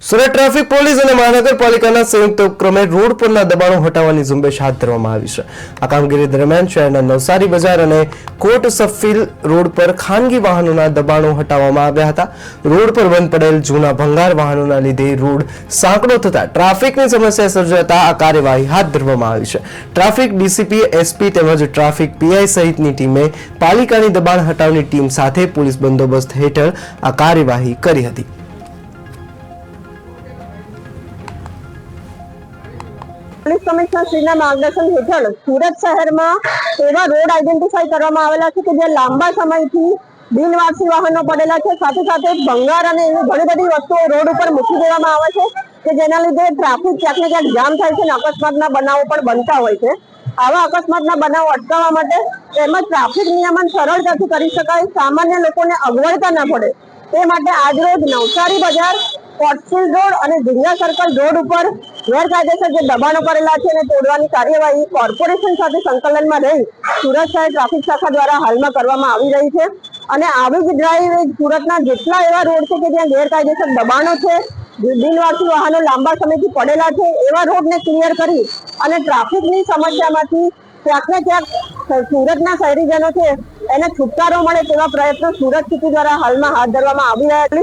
Surat traffic police અને મહાનગરપાલિકાના સંયુક્ત ઉપક્રમે રોડ પરના દબાણો હટાવવાની ઝુંબેશ હાથ ધરવામાં આવી છે। આ કામગીરી દરમિયાન શહેરના નવસારી બજાર અને કોટ સફીલ રોડ પર ખાનગી વાહનોના દબાણો હટાવવામાં આવ્યા હતા। રોડ પર બંધ પડેલ જૂના ભંગાર વાહનોના લીધે રોડ સાંકડો થતા ટ્રાફિકની સમસ્યા સર્જાતા આ કાર્યવાહી હાથ ધરવામાં આવી છે। ટ્રાફિક ડીસીપી, એસપી તેમજ ટ્રાફિક પીઆઈ સહિતની ટીમે પાલિકાની દબાણ હટાવની ટીમ સાથે પોલીસ બંદોબસ્ત હેઠળ આ કાર્યવાહી કરી હતી। પોલીસ કમિશનર શ્રીના માર્ગદર્શન હેઠળ સુરત શહેરમાં એવા રોડ આઈડેન્ટિફાઈ કરવામાં આવેલા છે કે જે લાંબા સમયથી બિનવારસી વાહનો પડેલા છે, સાથે સાથે ભંગાર અને એવી ઘણી બધી વસ્તુઓ રોડ ઉપર મૂકી દેવામાં આવે છે કે જેના લીધે ટ્રાફિક ક્યાંક ને ક્યાંક જામ થાય છે અને અકસ્માતના બનાવો પણ બનતા હોય છે। આવા અકસ્માતના બનાવો અટકાવવા માટે તેમજ ટ્રાફિક નિયમન સરળતાથી કરી શકાય, સામાન્ય લોકોને અગવડતા ન પડે તે માટે આજરોજ નવસારી બજાર, કોટફિલ રોડ અને ઝીંગા સર્કલ રોડ ઉપર ગેરકાયદેસર જે દબાણો કરેલા છે એને તોડવાની કાર્યવાહી કોર્પોરેશન સાથે સંકલનમાં રહી સુરત શહેર ટ્રાફિક શાખા દ્વારા હાલમાં કરવામાં આવી રહી છે। અને આવી જ ડ્રાઈવ સુરતના જેટલા એવા રોડ છે કે જ્યાં ગેરકાયદેસર દબાણો છે, બિનવારસી વાહનો લાંબા સમયથી પડેલા છે, એવા રોડને ક્લિયર કરી અને ટ્રાફિકની સમસ્યામાંથી ક્યાંક ને ક્યાંક સુરતના શહેરીજનો છે એને છુટકારો મળે તેવા પ્રયત્નો સુરત સિટી દ્વારા હાલમાં હાથ ધરવામાં આવી રહ્યા છે।